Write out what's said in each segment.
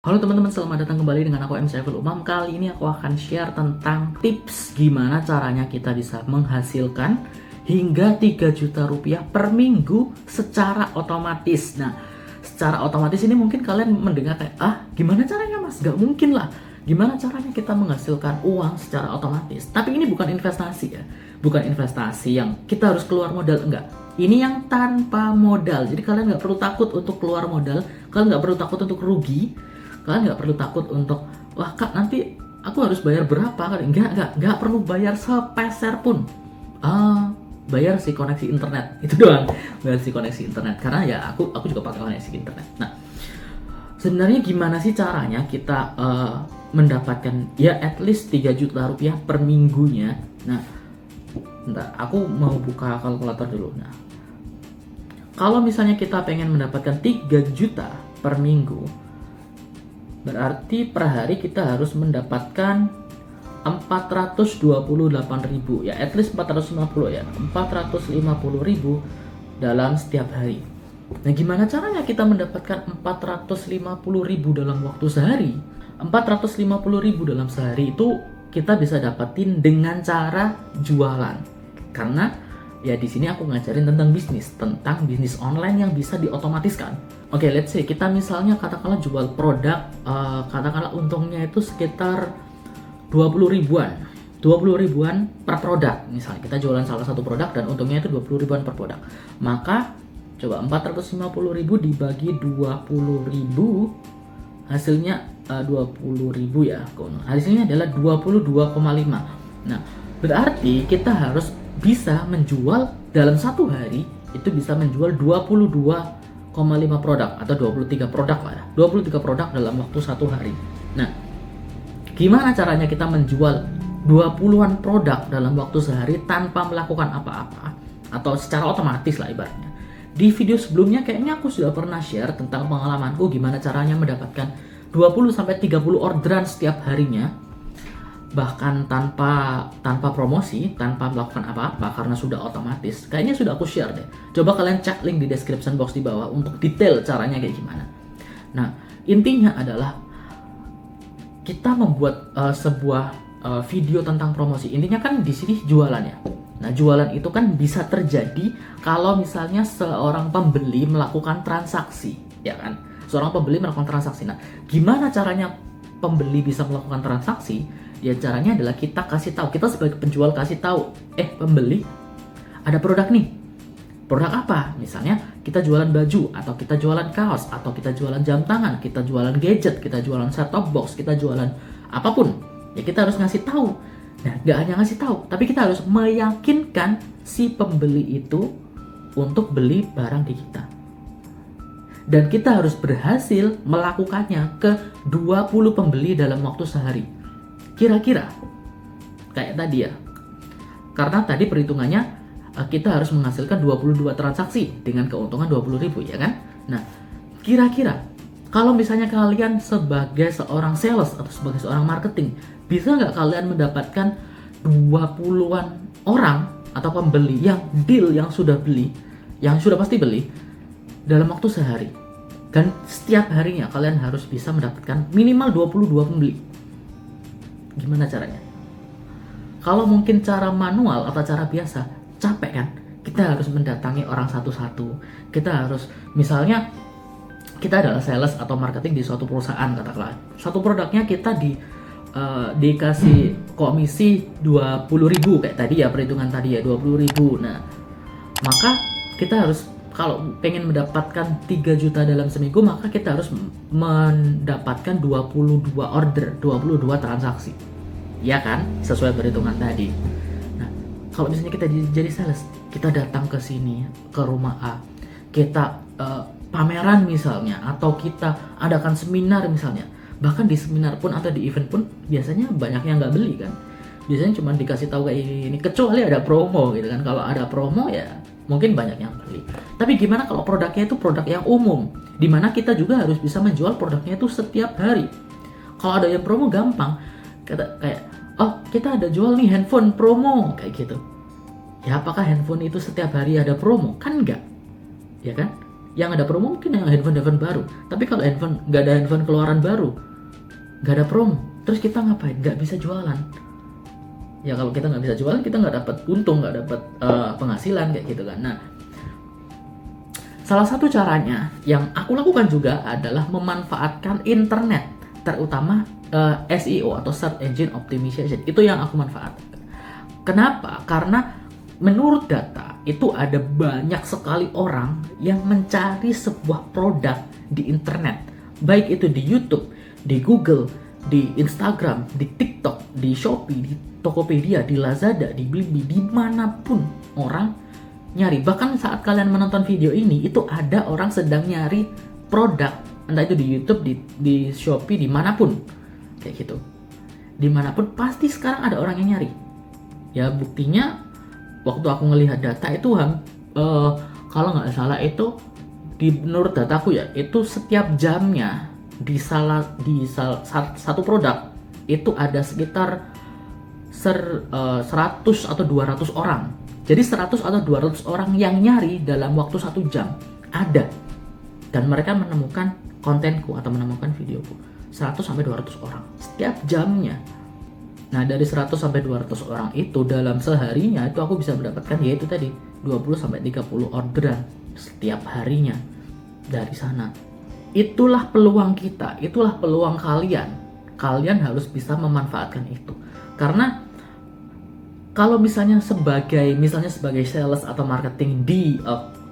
Halo teman-teman, selamat datang kembali dengan aku M. Saiful Umam. Kali ini aku akan share tentang tips gimana caranya kita bisa menghasilkan hingga 3 juta rupiah per minggu secara otomatis. Nah, secara otomatis ini mungkin kalian mendengar kayak, gimana caranya mas? Gak mungkin lah. Gimana caranya kita menghasilkan uang secara otomatis? Tapi ini bukan investasi ya. Bukan investasi yang kita harus keluar modal, enggak. Ini yang tanpa modal. Jadi kalian gak perlu takut untuk keluar modal. Kalian gak perlu takut untuk rugi. Kalian nggak perlu takut untuk wah kak nanti aku harus bayar berapa kali. Nggak perlu bayar sepeser pun. Bayar si koneksi internet itu doang, bayar si koneksi internet, karena ya aku juga pakai koneksi internet. Nah, sebenarnya gimana sih caranya kita mendapatkan ya at least 3 juta rupiah per minggunya? Nah, bentar, aku mau buka kalkulator dulu. Nah, kalau misalnya kita pengen mendapatkan 3 juta per minggu, berarti per hari kita harus mendapatkan 428.000 ya, at least 450 ya, 450.000 dalam setiap hari. Nah, gimana caranya kita mendapatkan 450.000 dalam waktu sehari? 450.000 dalam sehari itu kita bisa dapetin dengan cara jualan. Karena ya di sini aku ngajarin tentang bisnis online yang bisa diotomatiskan. Oke, let's say kita misalnya katakanlah jual produk, katakanlah untungnya itu sekitar 20 ribuan per produk. Misalnya kita jualan salah satu produk dan untungnya itu 20 ribuan per produk. Maka coba 450.000 dibagi 20.000, hasilnya 20.000 ya. Hasilnya adalah 22,5. Nah, berarti kita harus bisa menjual dalam satu hari itu bisa menjual 22,5 produk atau 23 produk lah ya. 23 produk dalam waktu satu hari. Nah, gimana caranya kita menjual 20-an produk dalam waktu sehari tanpa melakukan apa-apa atau secara otomatis lah ibaratnya. Di video sebelumnya kayaknya aku sudah pernah share tentang pengalamanku gimana caranya mendapatkan 20 sampai 30 orderan setiap harinya, bahkan tanpa promosi, tanpa melakukan apa-apa karena sudah otomatis. Kayaknya sudah aku share deh. Coba kalian cek link di description box di bawah untuk detail caranya kayak gimana. Nah, intinya adalah kita membuat sebuah video tentang promosi. Intinya kan di sini jualan ya. Nah, jualan itu kan bisa terjadi kalau misalnya seorang pembeli melakukan transaksi, ya kan? Seorang pembeli melakukan transaksi. Nah, gimana caranya pembeli bisa melakukan transaksi? Ya caranya adalah kita kasih tahu, kita sebagai penjual kasih tahu, pembeli ada produk nih. Produk apa? Misalnya kita jualan baju, atau kita jualan kaos, atau kita jualan jam tangan, kita jualan gadget, kita jualan set top box, kita jualan apapun. Ya kita harus ngasih tahu. Nah, gak hanya ngasih tahu, tapi kita harus meyakinkan si pembeli itu untuk beli barang di kita. Dan kita harus berhasil melakukannya ke 20 pembeli dalam waktu sehari. Kira-kira kayak tadi ya, karena tadi perhitungannya kita harus menghasilkan 22 transaksi dengan keuntungan 20.000 ya kan. Nah, kira-kira kalau misalnya kalian sebagai seorang sales atau sebagai seorang marketing, bisa nggak kalian mendapatkan 20-an orang atau pembeli yang deal, yang sudah beli, yang sudah pasti beli dalam waktu sehari. Dan setiap harinya kalian harus bisa mendapatkan minimal 22 pembeli. Gimana caranya? Kalau mungkin cara manual atau cara biasa, capek kan? Kita harus mendatangi orang satu-satu. Kita harus, misalnya kita adalah sales atau marketing di suatu perusahaan, katakanlah satu produknya kita dikasih komisi 20.000 kayak tadi ya, perhitungan tadi ya 20.000. Nah, maka kita harus, kalau pengen mendapatkan 3 juta dalam seminggu, maka kita harus mendapatkan 22 order, 22 transaksi. Ya kan? Sesuai perhitungan tadi. Nah, kalau misalnya kita jadi sales, kita datang ke sini, ke rumah A, kita pameran misalnya, atau kita adakan seminar misalnya. Bahkan di seminar pun atau di event pun biasanya banyak yang nggak beli kan. Biasanya cuma dikasih tahu kayak ini, kecuali ada promo gitu kan. Kalau ada promo ya mungkin banyak yang beli. Tapi gimana kalau produknya itu produk yang umum, dimana kita juga harus bisa menjual produknya itu setiap hari. Kalau ada yang promo gampang, kayak kita ada jual nih handphone promo kayak gitu. Ya apakah handphone itu setiap hari ada promo? Kan enggak, ya kan? Yang ada promo mungkin yang handphone baru. Tapi kalau nggak ada handphone keluaran baru, nggak ada promo, terus kita ngapain? Nggak bisa jualan. Ya kalau kita nggak bisa jualan, kita nggak dapat untung, nggak dapat penghasilan kayak gitu kan. Nah, salah satu caranya yang aku lakukan juga adalah memanfaatkan internet, terutama SEO atau Search Engine Optimization. Itu yang aku manfaatkan. Kenapa? Karena menurut data itu ada banyak sekali orang yang mencari sebuah produk di internet, baik itu di YouTube, di Google, di Instagram, di TikTok, di Shopee, di Tokopedia, di Lazada, di Blibli, dimanapun orang nyari. Bahkan saat kalian menonton video ini, itu ada orang sedang nyari produk, entah itu di YouTube, di Shopee, dimanapun kayak gitu. Dimanapun pasti sekarang ada orang yang nyari. Ya buktinya waktu aku ngelihat data itu kalau nggak salah itu menurut dataku ya, itu setiap jamnya di satu produk itu ada sekitar 100 atau 200 orang. Jadi 100 atau 200 orang yang nyari dalam waktu 1 jam ada. Dan mereka menemukan kontenku atau menemukan videoku. 100 sampai 200 orang setiap jamnya. Nah, dari 100 sampai 200 orang itu dalam seharinya itu aku bisa mendapatkan yaitu tadi 20 sampai 30 orderan setiap harinya dari sana. Itulah peluang kita, itulah peluang kalian. Kalian harus bisa memanfaatkan itu. Karena kalau misalnya sebagai sales atau marketing di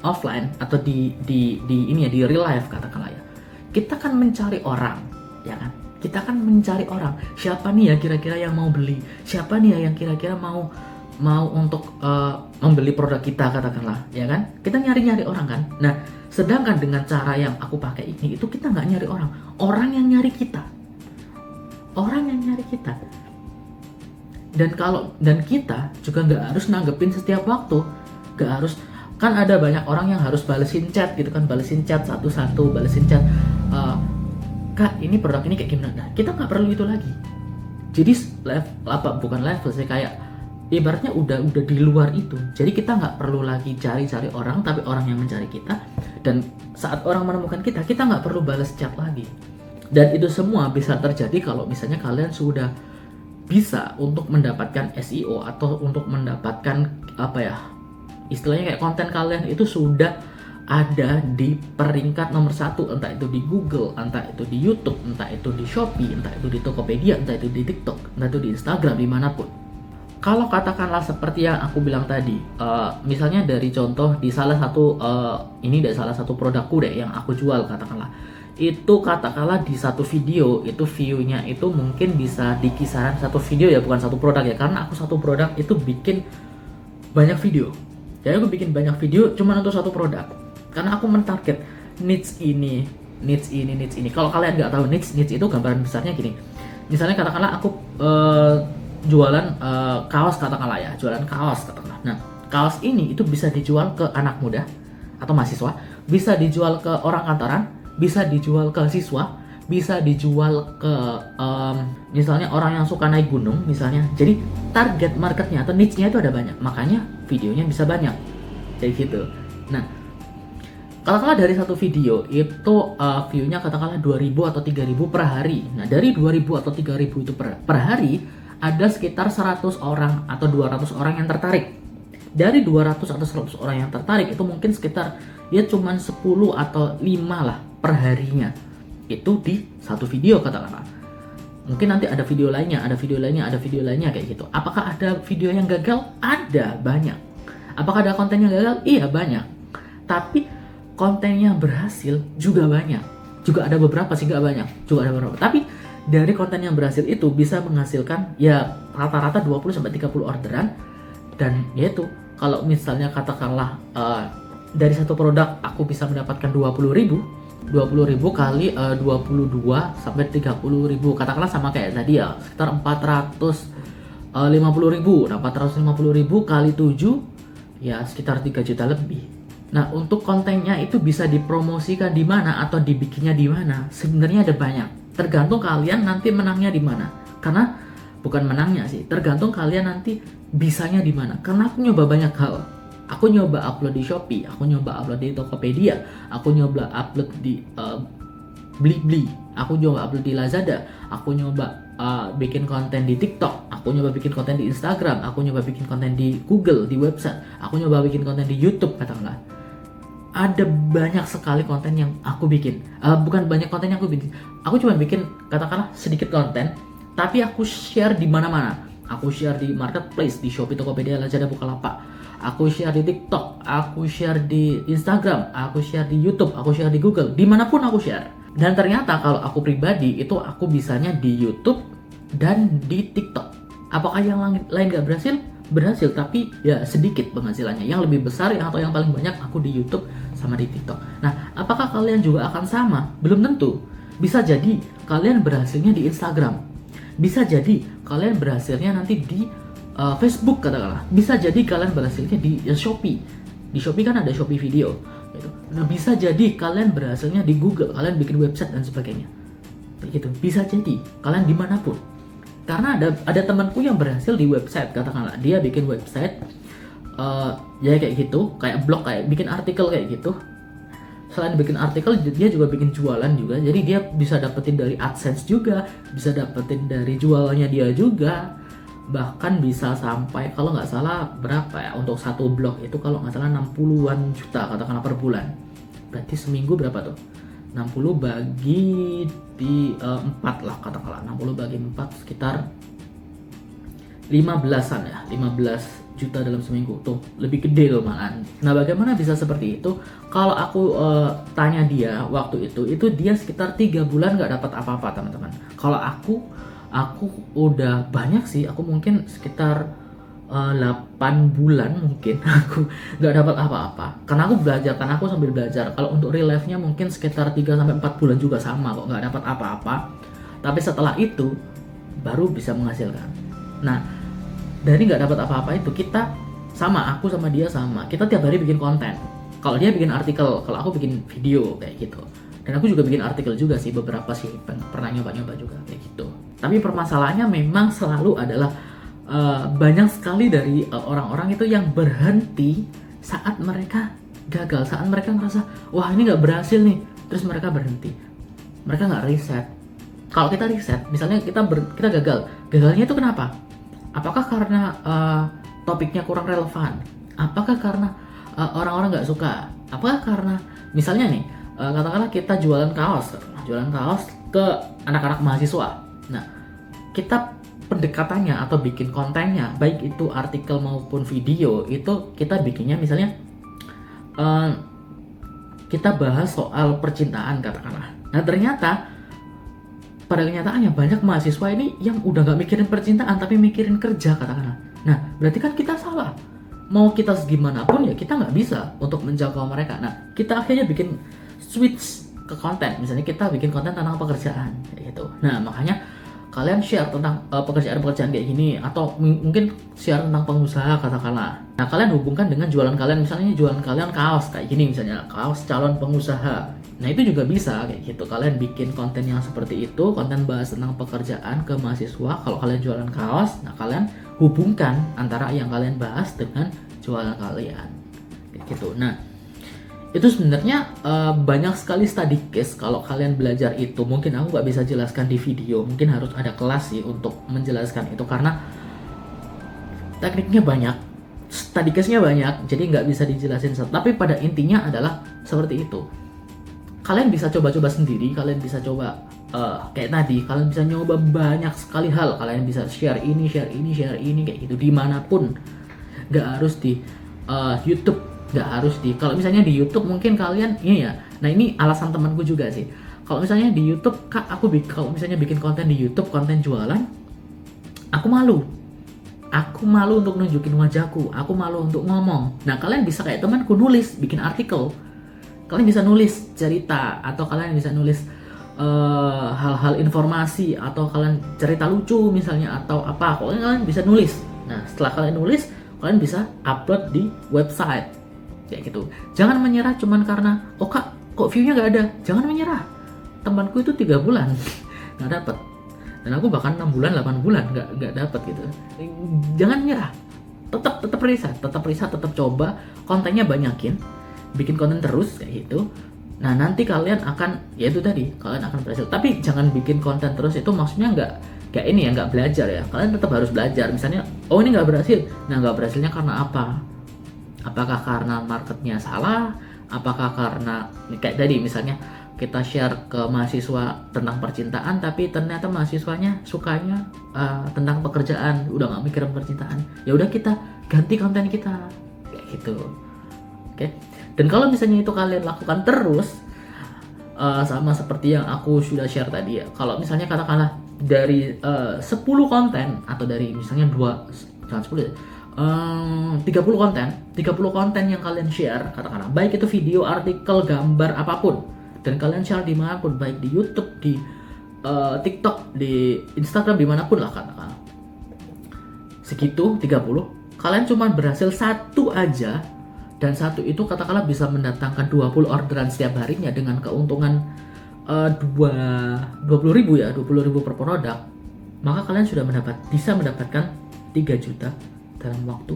offline atau di real life katakanlah ya. Kita kan mencari orang, ya kan? Kita kan mencari orang, siapa nih ya kira-kira yang mau beli, siapa nih ya yang kira-kira mau untuk membeli produk kita katakanlah, ya kan? Kita nyari-nyari orang kan. Nah, sedangkan dengan cara yang aku pakai ini, itu kita nggak nyari orang yang nyari kita, dan kita juga nggak harus nanggepin setiap waktu, nggak harus. Kan ada banyak orang yang harus balesin chat gitu kan, balesin chat satu-satu, balesin chat. Kak, ini produk ini kayak gimana? Nah, kita nggak perlu itu lagi. Jadi bukan level sih, kayak ibaratnya udah di luar itu. Jadi kita nggak perlu lagi cari-cari orang, tapi orang yang mencari kita. Dan saat orang menemukan kita nggak perlu balas chat lagi. Dan itu semua bisa terjadi kalau misalnya kalian sudah bisa untuk mendapatkan SEO atau untuk mendapatkan istilahnya kayak konten kalian itu sudah ada di peringkat nomor 1, entah itu di Google, entah itu di YouTube, entah itu di Shopee, entah itu di Tokopedia, entah itu di TikTok, entah itu di Instagram, dimanapun. Kalau katakanlah seperti yang aku bilang tadi, misalnya dari contoh di salah satu produkku deh yang aku jual katakanlah, itu katakanlah di satu video itu view-nya itu mungkin bisa di kisaran satu video ya, bukan satu produk ya, karena aku satu produk itu bikin banyak video. Jadi aku bikin banyak video cuma untuk satu produk. Karena aku mentarget niche ini. Kalau kalian nggak tahu niche itu gambaran besarnya gini. Misalnya katakanlah aku jualan kaos katakanlah ya, Nah, kaos ini itu bisa dijual ke anak muda atau mahasiswa, bisa dijual ke orang kantoran, bisa dijual ke siswa, bisa dijual ke misalnya orang yang suka naik gunung misalnya. Jadi target marketnya atau niche-nya itu ada banyak, makanya videonya bisa banyak kayak gitu. Nah, katakanlah dari satu video itu view-nya katakanlah 2.000 atau 3.000 per hari. Nah, dari 2.000 atau 3.000 itu per hari ada sekitar 100 orang atau 200 orang yang tertarik. Dari 200 atau 100 orang yang tertarik itu mungkin sekitar ya cuman 10 atau 5 lah per harinya. Itu di satu video katakanlah. Mungkin nanti ada video lainnya kayak gitu. Apakah ada video yang gagal? Ada, banyak. Apakah ada konten yang gagal? Iya, banyak. Tapi konten yang berhasil juga banyak. Juga ada beberapa sih, nggak banyak. Juga ada beberapa. Tapi dari konten yang berhasil itu bisa menghasilkan ya rata-rata 20 sampai 30 orderan. Dan yaitu kalau misalnya katakanlah dari satu produk aku bisa mendapatkan 20.000 kali 22 sampai 30.000, katakanlah sama kayak tadi ya, sekitar 450.000. Nah, 450.000 kali 7 ya sekitar 3 juta lebih. Nah, untuk kontennya itu bisa dipromosikan di mana atau dibikinnya di mana, sebenarnya ada banyak. Tergantung kalian nanti menangnya di mana. Karena bukan menangnya sih, tergantung kalian nanti bisanya di mana. Karena aku nyoba banyak hal. Aku nyoba upload di Shopee, aku nyoba upload di Tokopedia, aku nyoba upload di Blibli, aku nyoba upload di Lazada, aku nyoba bikin konten di TikTok, aku nyoba bikin konten di Instagram, aku nyoba bikin konten di Google, di website, aku nyoba bikin konten di YouTube, katakanlah. Ada banyak sekali konten yang aku bikin. Bukan banyak konten yang aku bikin. Aku cuma bikin katakanlah sedikit konten, tapi aku share di mana-mana. Aku share di marketplace, di Shopee, Tokopedia, Lazada, Bukalapak. Aku share di TikTok, aku share di Instagram, aku share di YouTube, aku share di Google, dimanapun aku share. Dan ternyata kalau aku pribadi itu aku bisanya di YouTube dan di TikTok. Apakah yang lain gak berhasil? Berhasil, tapi ya sedikit penghasilannya. Yang lebih besar atau yang paling banyak aku di YouTube sama di TikTok. Nah, apakah kalian juga akan sama? Belum tentu. Bisa jadi kalian berhasilnya di Instagram. Bisa jadi kalian berhasilnya nanti di Facebook katakanlah. Bisa jadi kalian berhasilnya di Shopee. Di Shopee kan ada Shopee Video. Gitu. Nah, bisa jadi kalian berhasilnya di Google. Kalian bikin website dan sebagainya. Begitu. Bisa jadi kalian dimanapun. Karena ada temanku yang berhasil di website katakanlah. Dia bikin website ya kayak gitu, kayak blog, kayak bikin artikel kayak gitu. Selain bikin artikel, dia juga bikin jualan juga. Jadi dia bisa dapetin dari AdSense juga, bisa dapetin dari jualannya dia juga. Bahkan bisa sampai kalau nggak salah berapa ya untuk satu blog itu, kalau nggak salah 60-an juta katakanlah per bulan. Berarti seminggu berapa tuh? 60 bagi di 4 lah katakanlah. 60 bagi 4 sekitar 15-an ya, 15 juta dalam seminggu. Tuh, lebih gede loh malahan. Nah, bagaimana bisa seperti itu? Kalau aku tanya dia waktu itu dia sekitar 3 bulan nggak dapat apa-apa, teman-teman. Kalau aku udah banyak sih, aku mungkin sekitar 8 bulan mungkin aku nggak dapat apa-apa. Karena aku sambil belajar. Kalau untuk real life-nya mungkin sekitar 3-4 bulan juga sama kok, nggak dapat apa-apa. Tapi setelah itu baru bisa menghasilkan. Nah, dari nggak dapat apa-apa itu aku sama dia sama. Kita tiap hari bikin konten. Kalau dia bikin artikel, kalau aku bikin video kayak gitu. Dan aku juga bikin artikel juga sih, beberapa sih pernah nyoba-nyoba juga kayak gitu. Tapi permasalahannya memang selalu adalah banyak sekali dari orang-orang itu yang berhenti saat mereka gagal, saat mereka merasa wah ini nggak berhasil nih, terus mereka berhenti. Mereka nggak riset. Kalau kita riset, misalnya kita gagalnya itu kenapa? Apakah karena topiknya kurang relevan? Apakah karena orang-orang nggak suka? Apakah karena misalnya nih katakanlah kita jualan kaos ke anak-anak mahasiswa. Nah, kita pendekatannya atau bikin kontennya, baik itu artikel maupun video, itu kita bikinnya misalnya kita bahas soal percintaan katakanlah. Nah, ternyata pada kenyataannya banyak mahasiswa ini yang udah gak mikirin percintaan tapi mikirin kerja katakanlah. Nah, berarti kan kita salah. Mau kita segimanapun ya kita nggak bisa untuk menjangkau mereka. Nah, kita akhirnya bikin switch ke konten. Misalnya kita bikin konten tentang pekerjaan kayak gitu. Nah, makanya kalian share tentang pekerjaan-pekerjaan kayak gini, atau mungkin share tentang pengusaha katakanlah. Nah, kalian hubungkan dengan jualan kalian, misalnya jualan kalian kaos kayak gini, misalnya kaos calon pengusaha. Nah, itu juga bisa kayak gitu. Kalian bikin konten yang seperti itu, konten bahas tentang pekerjaan ke mahasiswa. Kalau kalian jualan kaos, nah kalian hubungkan antara yang kalian bahas dengan jualan kalian kayak gitu. Nah, itu sebenarnya banyak sekali study case. Kalau kalian belajar itu, mungkin aku nggak bisa jelaskan di video, mungkin harus ada kelas sih untuk menjelaskan itu, karena tekniknya banyak, study case-nya banyak, jadi nggak bisa dijelasin. Tapi pada intinya adalah seperti itu. Kalian bisa coba-coba sendiri, kalian bisa coba kayak tadi, kalian bisa nyoba banyak sekali hal, kalian bisa share ini kayak gitu dimanapun, nggak harus di YouTube. Nggak harus kalau misalnya di YouTube mungkin kalian ini ya. Nah, ini alasan temanku juga sih. Kalau misalnya di YouTube, kalau misalnya bikin konten di YouTube, konten jualan, aku malu untuk nunjukin wajahku, aku malu untuk ngomong. Nah, kalian bisa kayak temanku nulis, bikin artikel, kalian bisa nulis cerita, atau kalian bisa nulis hal-hal informasi, atau kalian cerita lucu misalnya, atau apa, kalian bisa nulis. Nah, setelah kalian nulis, kalian bisa upload di website kayak gitu. Jangan menyerah cuman karena kok view-nya nggak ada. Jangan menyerah. Temanku itu 3 bulan nggak dapet, dan aku bahkan 6 bulan 8 bulan nggak dapet gitu. Jangan menyerah. tetap riset, tetap coba, kontennya banyakin, bikin konten terus kayak gitu. Nah nanti kalian akan, ya itu tadi, kalian akan berhasil. Tapi jangan bikin konten terus itu maksudnya nggak ini ya, nggak belajar ya. Kalian tetap harus belajar. Misalnya, oh ini nggak berhasil. Nah nggak berhasilnya karena apa? Apakah karena marketnya salah? Apakah karena kayak tadi misalnya kita share ke mahasiswa tentang percintaan, tapi ternyata mahasiswanya sukanya tentang pekerjaan, udah nggak mikirin percintaan. Ya udah kita ganti konten kita kayak gitu. Oke. Dan kalau misalnya itu kalian lakukan terus, sama seperti yang aku sudah share tadi ya. Kalau misalnya katakanlah dari 10 konten atau dari misalnya 30 konten yang kalian share, katakanlah baik itu video, artikel, gambar, apapun, dan kalian share dimanapun, baik di YouTube, di TikTok, di Instagram, dimanapun lah katakanlah. Segitu 30, kalian cuma berhasil satu aja, dan satu itu katakanlah bisa mendatangkan 20 orderan setiap harinya dengan keuntungan 20.000 ya, 20.000 per produk, maka kalian sudah bisa mendapatkan 3 juta dalam waktu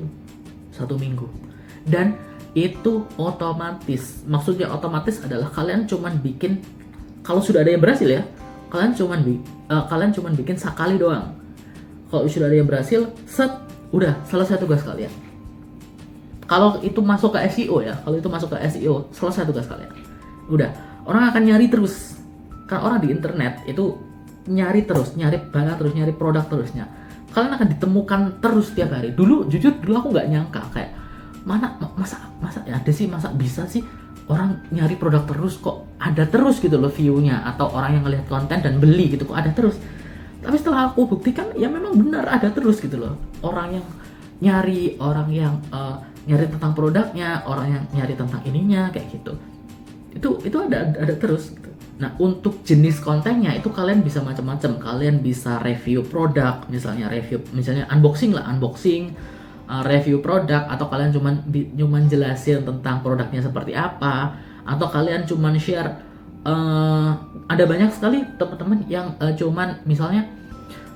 1 minggu. Dan itu otomatis, maksudnya otomatis adalah kalian cuman bikin, kalau sudah ada yang berhasil ya, kalian cuman bikin sekali doang. Kalau sudah ada yang berhasil, udah selesai tugas kalian. Kalau itu masuk ke SEO ya, selesai tugas kalian. Udah, orang akan nyari terus. Karena orang di internet itu nyari terus, nyari barang terus, nyari produk terusnya. Kalian akan ditemukan terus setiap hari. Jujur dulu aku nggak nyangka, kayak masa ya ada sih, masa bisa sih orang nyari produk terus, kok ada terus gitu loh view-nya, atau orang yang ngelihat konten dan beli gitu kok ada terus. Tapi setelah aku buktikan ya memang benar ada terus gitu loh. Orang yang nyari tentang produknya, orang yang nyari tentang ininya kayak gitu. Itu ada terus gitu. Nah, untuk jenis kontennya itu kalian bisa macam-macam. Kalian bisa review produk, misalnya unboxing, review produk, atau kalian cuman jelasin tentang produknya seperti apa, atau kalian cuman share. Ada banyak sekali teman-teman yang cuman misalnya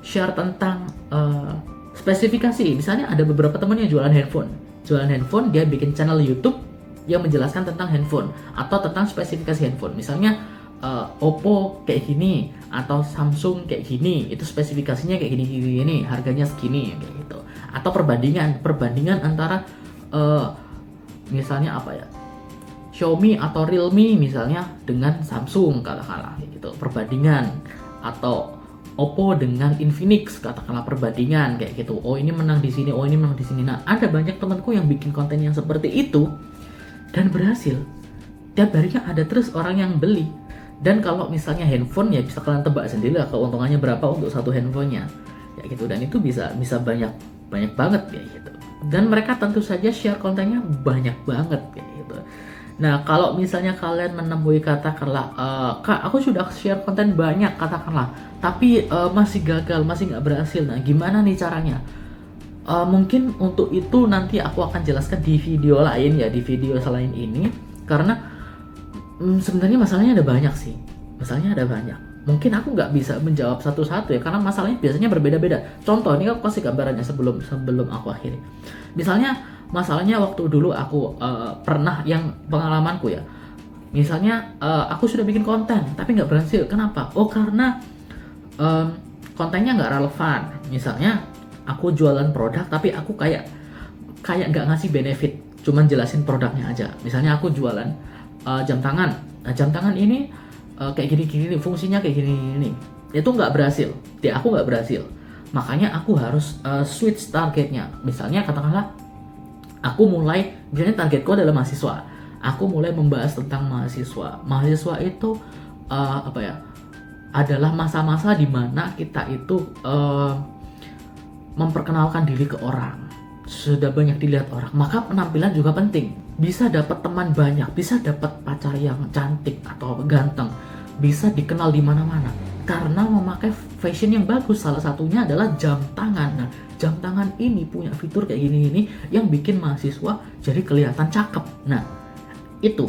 share tentang spesifikasi. Misalnya ada beberapa teman yang jualan handphone, dia bikin channel YouTube yang menjelaskan tentang handphone atau tentang spesifikasi handphone. Misalnya Oppo kayak gini atau Samsung kayak gini, itu spesifikasinya kayak gini, harganya segini kayak gitu. Atau perbandingan antara misalnya apa ya, Xiaomi atau Realme misalnya dengan Samsung katakanlah gitu, perbandingan, atau Oppo dengan Infinix katakanlah perbandingan kayak gitu. Oh ini menang di sini, oh ini menang di sini. Nah, ada banyak temanku yang bikin konten yang seperti itu dan berhasil. Tiap harinya ada terus orang yang beli. Dan kalau misalnya handphone ya bisa kalian tebak sendiri lah keuntungannya berapa untuk satu handphonenya kayak gitu. Dan itu bisa banyak banget kayak gitu. Dan mereka tentu saja share kontennya banyak banget kayak gitu. Nah, kalau misalnya kalian menemui katakanlah, Kak, aku sudah share konten banyak katakanlah, tapi masih gagal, masih nggak berhasil. Nah, gimana nih caranya? Mungkin untuk itu nanti aku akan jelaskan di video lain ya, di video selain ini. Karena sebenarnya masalahnya ada banyak sih. Mungkin aku nggak bisa menjawab satu-satu ya, karena masalahnya biasanya berbeda-beda. Contoh, ini aku kasih gambarannya sebelum aku akhiri. Misalnya masalahnya waktu dulu aku pernah, yang pengalamanku ya, misalnya aku sudah bikin konten tapi nggak berhasil. Kenapa? Oh karena kontennya nggak relevan. Misalnya aku jualan produk tapi aku kayak nggak ngasih benefit, cuman jelasin produknya aja. Misalnya aku jualan jam tangan. Nah, jam tangan ini kayak gini, fungsinya kayak gini. Itu nggak berhasil. Aku nggak berhasil. Makanya aku harus switch targetnya. Misalnya katakanlah misalnya targetku adalah mahasiswa. Aku mulai membahas tentang mahasiswa. Mahasiswa itu adalah masa-masa di mana kita itu memperkenalkan diri ke orang. Sudah banyak dilihat orang, maka penampilan juga penting. Bisa dapat teman banyak, bisa dapat pacar yang cantik atau ganteng, bisa dikenal di mana-mana karena memakai fashion yang bagus. Salah satunya adalah jam tangan. Nah, jam tangan ini punya fitur kayak gini yang bikin mahasiswa jadi kelihatan cakep. Nah, itu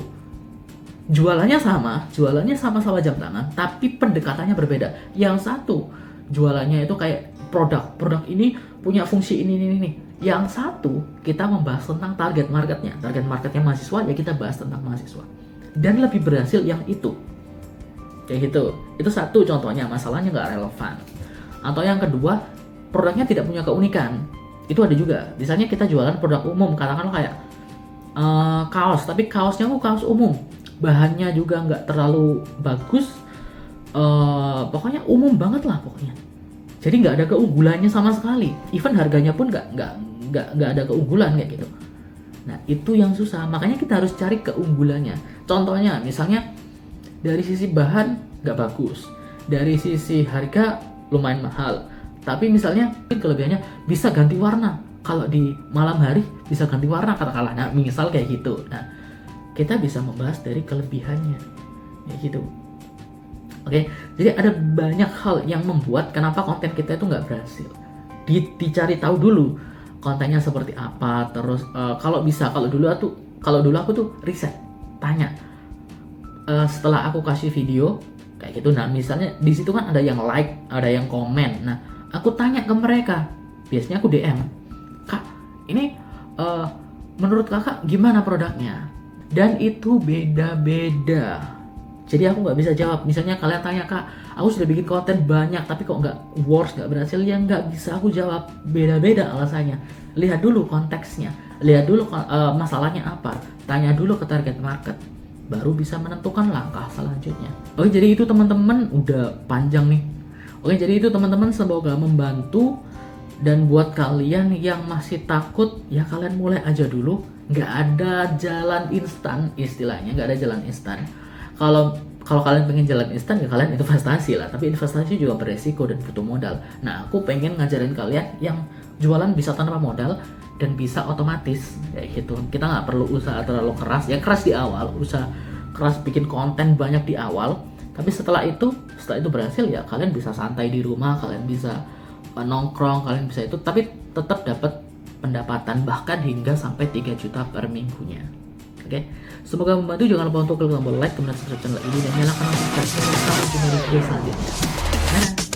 jualannya sama-sama jam tangan, tapi pendekatannya berbeda. Yang satu jualannya itu kayak produk ini punya fungsi ini. Yang satu kita membahas tentang target marketnya. Target marketnya mahasiswa, ya kita bahas tentang mahasiswa. Dan lebih berhasil yang itu. Kayak gitu. Itu satu contohnya, masalahnya nggak relevan. Atau yang kedua, produknya tidak punya keunikan. Itu ada juga. Misalnya kita jualan produk umum, katakanlah kayak kaos, tapi kaosnya kaos umum. Bahannya juga nggak terlalu bagus. Pokoknya umum banget lah pokoknya. Jadi nggak ada keunggulannya sama sekali. Even harganya pun nggak ada keunggulan kayak gitu. Nah itu yang susah. Makanya kita harus cari keunggulannya. Contohnya, misalnya dari sisi bahan nggak bagus, dari sisi harga lumayan mahal. Tapi misalnya kelebihannya bisa ganti warna. Kalau di malam hari bisa ganti warna katakanlah. Nah misal kayak gitu. Nah kita bisa membahas dari kelebihannya. Kayak gitu. Oke, jadi ada banyak hal yang membuat kenapa konten kita itu nggak berhasil. Dicari tahu dulu kontennya seperti apa. Terus kalau dulu aku tuh riset, tanya. Setelah aku kasih video kayak gitu, nah misalnya di situ kan ada yang like, ada yang komen. Nah, aku tanya ke mereka. Biasanya aku DM, Kak, ini menurut kakak gimana produknya? Dan itu beda-beda. Jadi aku nggak bisa jawab. Misalnya kalian tanya, Kak, aku sudah bikin konten banyak tapi kok nggak berhasil, ya nggak bisa aku jawab. Beda-beda alasannya. Lihat dulu konteksnya, lihat dulu masalahnya apa, tanya dulu ke target market, baru bisa menentukan langkah selanjutnya. Oke, jadi itu teman-teman, udah panjang nih. Oke, jadi itu teman-teman, semoga membantu. Dan buat kalian yang masih takut, ya kalian mulai aja dulu. Nggak ada jalan instan, istilahnya nggak ada jalan instan. Kalau kalian pengen jalan instan, ya kalian investasi lah. Tapi investasi juga beresiko dan butuh modal. Nah, aku pengen ngajarin kalian yang jualan bisa tanpa modal dan bisa otomatis kayak gitu. Kita nggak perlu usaha terlalu keras. Ya keras di awal, usaha keras bikin konten banyak di awal. Tapi setelah itu berhasil, ya kalian bisa santai di rumah, kalian bisa nongkrong, kalian bisa itu. Tapi tetap dapat pendapatan bahkan hingga sampai 3 juta per minggunya. Oke, semoga membantu. Jangan lupa untuk klik tombol like, kemudian subscribe channel ini dan nyalakan notifikasi. Sampai jumpa di video selanjutnya. Dadah.